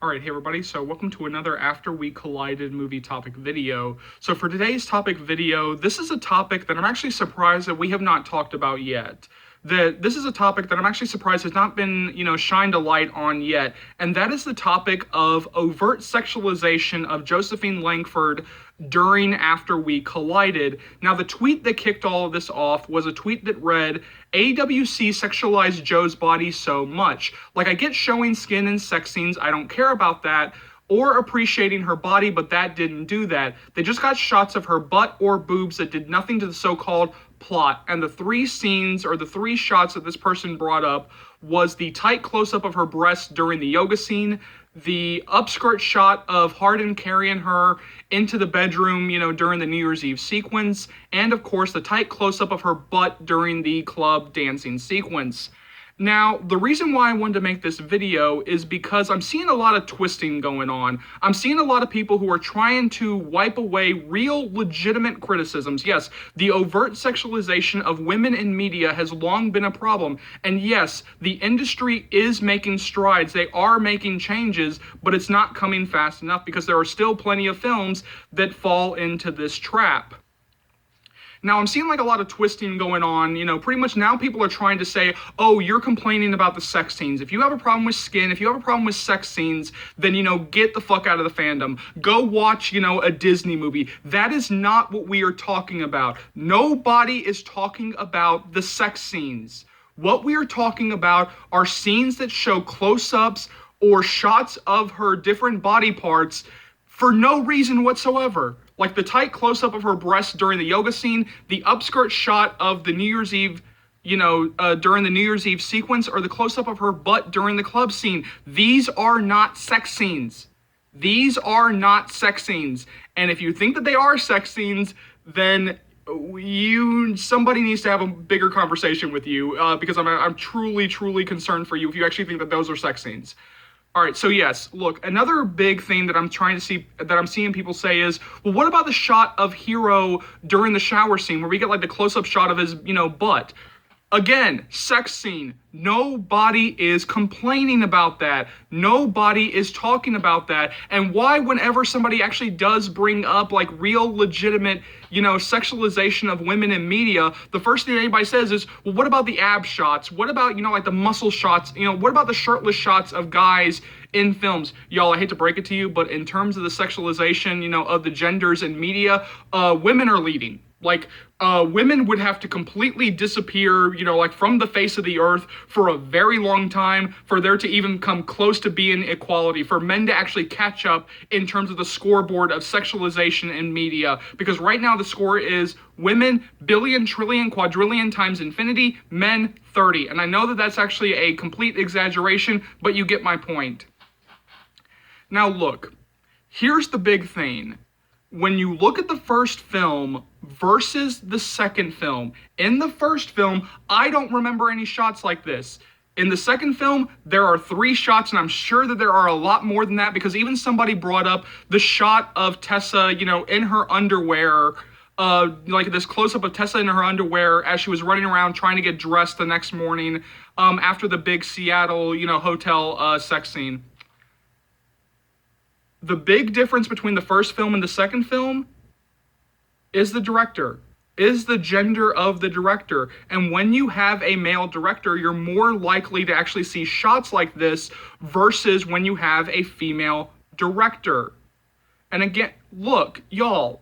Alright, hey everybody, so welcome to another After We Collided movie topic video. So for today's topic video, this is a topic that I'm actually surprised that we have not talked about yet. This is a topic that I'm actually surprised has not been, shined a light on yet, and that is the topic of overt sexualization of Josephine Langford during After We Collided. Now, the tweet that kicked all of this off was a tweet that read, AWC sexualized Joe's body so much. Like, I get showing skin and sex scenes, I don't care about that, or appreciating her body, but that didn't do that. They just got shots of her butt or boobs that did nothing to the so-called plot. And the three scenes, or the three shots that this person brought up, was the tight close-up of her breasts during the yoga scene, the upskirt shot of Hardin carrying her into the bedroom, during the New Year's Eve sequence, and of course the tight close-up of her butt during the club dancing sequence. Now, the reason why I wanted to make this video is because I'm seeing a lot of twisting going on. I'm seeing a lot of people who are trying to wipe away real, legitimate criticisms. Yes, the overt sexualization of women in media has long been a problem. And yes, the industry is making strides. They are making changes, but it's not coming fast enough because there are still plenty of films that fall into this trap. Now, I'm seeing like a lot of twisting going on, pretty much now people are trying to say, oh, you're complaining about the sex scenes. If you have a problem with skin, if you have a problem with sex scenes, then, get the fuck out of the fandom. Go watch, a Disney movie. That is not what we are talking about. Nobody is talking about the sex scenes. What we are talking about are scenes that show close-ups or shots of her different body parts for no reason whatsoever. Like the tight close-up of her breasts during the yoga scene, the upskirt shot of the New Year's Eve, during the New Year's Eve sequence, or the close-up of her butt during the club scene. These are not sex scenes. These are not sex scenes. And if you think that they are sex scenes, then somebody needs to have a bigger conversation with you, because I'm truly, truly concerned for you if you actually think that those are sex scenes. All right, so yes, look, another big thing that I'm seeing people say is, well, what about the shot of Hero during the shower scene where we get like the close-up shot of his, butt? Again, sex scene. Nobody is complaining about that. Nobody is talking about that. And why, whenever somebody actually does bring up like real legitimate, sexualization of women in media, the first thing anybody says is, well, what about the ab shots? What about, like the muscle shots? What about the shirtless shots of guys in films? Y'all, I hate to break it to you, but in terms of the sexualization, of the genders in media, women are leading. Like, women would have to completely disappear, like from the face of the earth for a very long time for there to even come close to being equality, for men to actually catch up in terms of the scoreboard of sexualization in media. Because right now the score is women, billion, trillion, quadrillion times infinity, men, 30. And I know that that's actually a complete exaggeration, but you get my point. Now look, here's the big thing. When you look at the first film versus the second film, in the first film, I don't remember any shots like this. In the second film, there are 3 shots, and I'm sure that there are a lot more than that, because even somebody brought up the shot of Tessa, in her underwear, like this close-up of Tessa in her underwear as she was running around trying to get dressed the next morning, after the big Seattle, hotel sex scene. The big difference between the first film and the second film is the director, is the gender of the director. And when you have a male director, you're more likely to actually see shots like this versus when you have a female director. And again, look, y'all,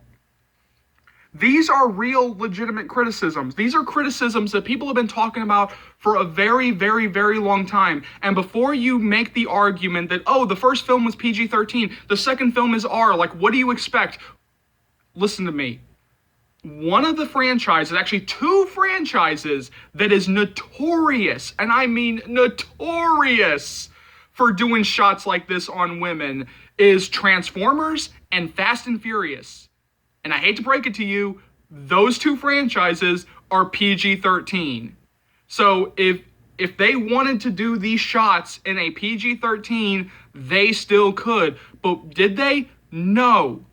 these are real legitimate criticisms. These are criticisms that people have been talking about for a very, very, very long time. And before you make the argument that, oh, the first film was PG-13, the second film is R, like, what do you expect? Listen to me. One of the franchises, actually 2 franchises, that is notorious, and I mean notorious, for doing shots like this on women is Transformers and Fast and Furious. And I hate to break it to you, those 2 franchises are PG-13. So if they wanted to do these shots in a PG-13, they still could. But did they? No.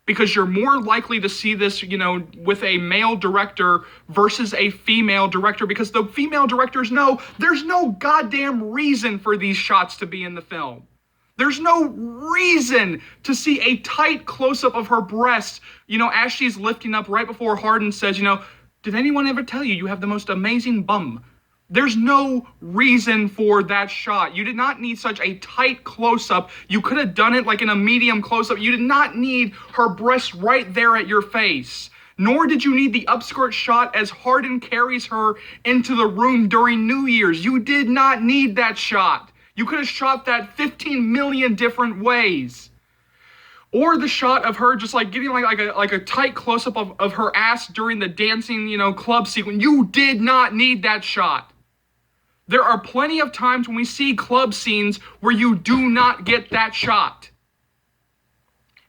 Because you're more likely to see this, with a male director versus a female director, because the female directors know there's no goddamn reason for these shots to be in the film. There's no reason to see a tight close-up of her breast, as she's lifting up right before Harden says, did anyone ever tell you you have the most amazing bum? There's no reason for that shot. You did not need such a tight close-up. You could have done it like in a medium close-up. You did not need her breast right there at your face. Nor did you need the upskirt shot as Harden carries her into the room during New Year's. You did not need that shot. You could have shot that 15 million different ways. Or the shot of her just like getting like a tight close-up of her ass during the dancing, club sequence. You did not need that shot. There are plenty of times when we see club scenes where you do not get that shot.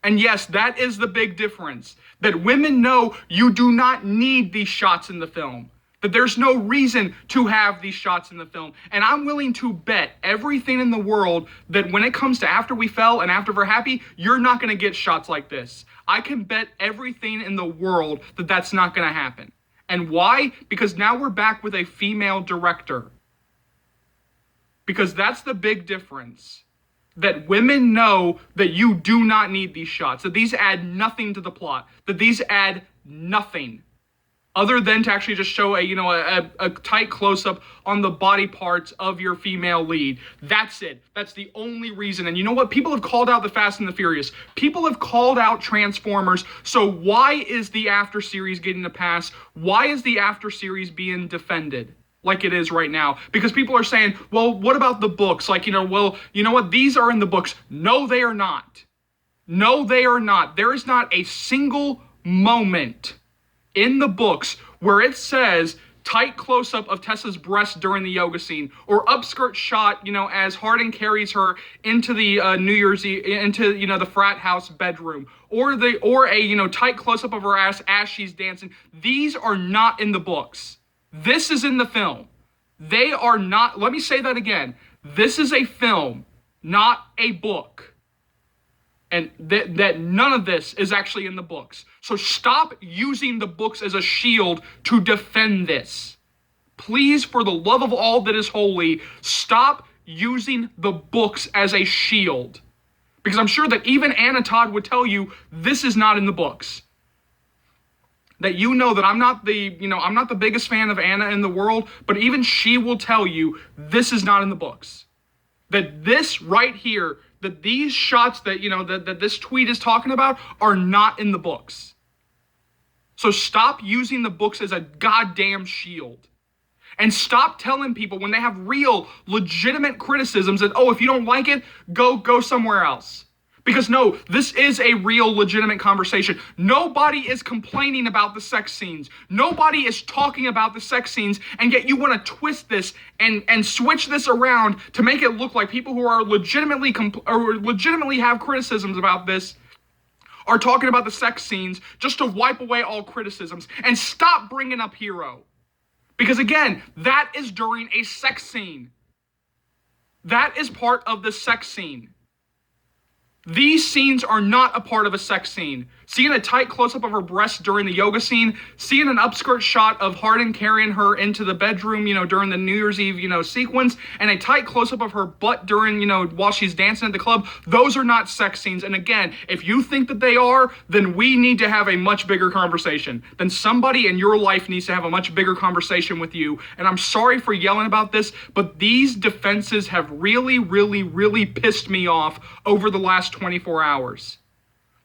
And yes, that is the big difference. That women know you do not need these shots in the film. That there's no reason to have these shots in the film. And I'm willing to bet everything in the world that when it comes to After We Fell and After We're Happy, you're not going to get shots like this. I can bet everything in the world that that's not going to happen. And why? Because now we're back with a female director. Because that's the big difference. That women know that you do not need these shots. That these add nothing to the plot. That these add nothing. Other than to actually just show a tight close-up on the body parts of your female lead. That's it. That's the only reason. And you know what? People have called out the Fast and the Furious. People have called out Transformers. So why is the After series getting a pass? Why is the After series being defended like it is right now? Because people are saying, well, what about the books? Like, well, you know what? These are in the books. No, they are not. No, they are not. There is not a single moment in the books where it says tight close-up of Tessa's breast during the yoga scene, or upskirt shot, as Harden carries her into the New Year's Eve, into the frat house bedroom, or a tight close-up of her ass as she's dancing. These are not in the books. This is in the film. They are not. Let me say that again. This is a film, not a book. And that none of this is actually in the books. So stop using the books as a shield to defend this. Please, for the love of all that is holy, stop using the books as a shield. Because I'm sure that even Anna Todd would tell you this is not in the books. That that I'm not the biggest fan of Anna in the world, but even she will tell you this is not in the books. That this right here, that these shots that that this tweet is talking about are not in the books. So stop using the books as a goddamn shield. And stop telling people when they have real, legitimate criticisms that, oh, if you don't like it, go somewhere else. Because no, this is a real, legitimate conversation. Nobody is complaining about the sex scenes. Nobody is talking about the sex scenes, and yet you want to twist this and switch this around to make it look like people who are legitimately have criticisms about this are talking about the sex scenes just to wipe away all criticisms. And stop bringing up Hero. Because again, that is during a sex scene. That is part of the sex scene. These scenes are not a part of a sex scene. Seeing a tight close-up of her breasts during the yoga scene, seeing an upskirt shot of Harden carrying her into the bedroom, during the New Year's Eve, sequence, and a tight close-up of her butt during, while she's dancing at the club, those are not sex scenes. And again, if you think that they are, then we need to have a much bigger conversation. Then somebody in your life needs to have a much bigger conversation with you. And I'm sorry for yelling about this, but these defenses have really, really, really pissed me off over the last 24 hours.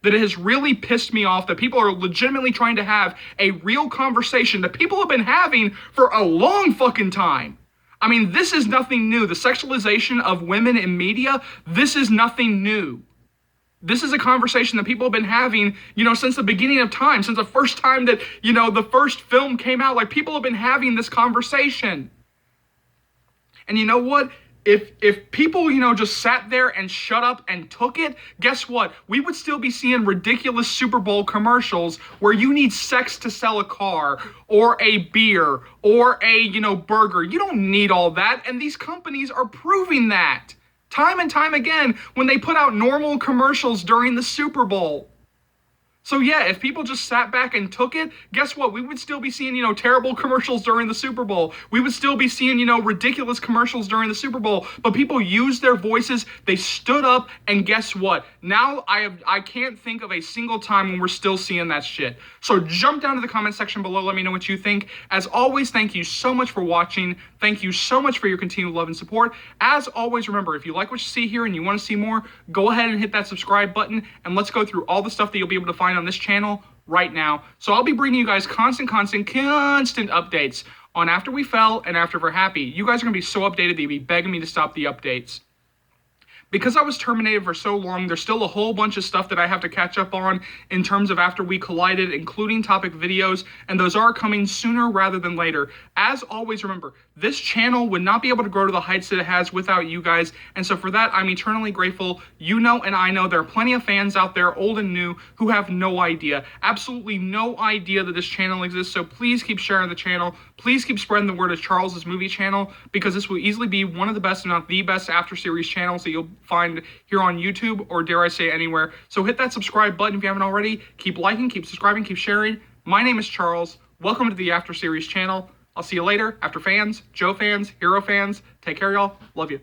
That it has really pissed me off that people are legitimately trying to have a real conversation that people have been having for a long fucking time. I mean, this is nothing new. The sexualization of women in media, this is nothing new. This is a conversation that people have been having, since the beginning of time, since the first time that, the first film came out. Like, people have been having this conversation. And you know what? If people, just sat there and shut up and took it, guess what? We would still be seeing ridiculous Super Bowl commercials where you need sex to sell a car or a beer or a, burger. You don't need all that. And these companies are proving that time and time again when they put out normal commercials during the Super Bowl. So yeah, if people just sat back and took it, guess what? We would still be seeing, terrible commercials during the Super Bowl. We would still be seeing, ridiculous commercials during the Super Bowl. But people used their voices, they stood up, and guess what? Now I can't think of a single time when we're still seeing that shit. So jump down to the comment section below, let me know what you think. As always, thank you so much for watching. Thank you so much for your continued love and support. As always, remember, if you like what you see here and you want to see more, go ahead and hit that subscribe button, and let's go through all the stuff that you'll be able to find on this channel right now. So I'll be bringing you guys constant updates on After We Fell and After We're Happy. You guys are going to be so updated that you'll be begging me to stop the updates. Because I was terminated for so long, there's still a whole bunch of stuff that I have to catch up on in terms of After We Collided, including topic videos, and those are coming sooner rather than later. As always, remember, this channel would not be able to grow to the heights that it has without you guys, and so for that, I'm eternally grateful. You know and I know there are plenty of fans out there, old and new, who have no idea, absolutely no idea that this channel exists, so please keep sharing the channel. Please keep spreading the word of Charles's movie channel, because this will easily be one of the best, if not the best, after series channels that you'll find here on YouTube, or dare I say anywhere. So hit that subscribe button if you haven't already. Keep liking, keep subscribing, keep sharing. My name is Charles. Welcome to the After Series channel. I'll see you later. After fans, Joe fans, Hero fans. Take care, y'all. Love you.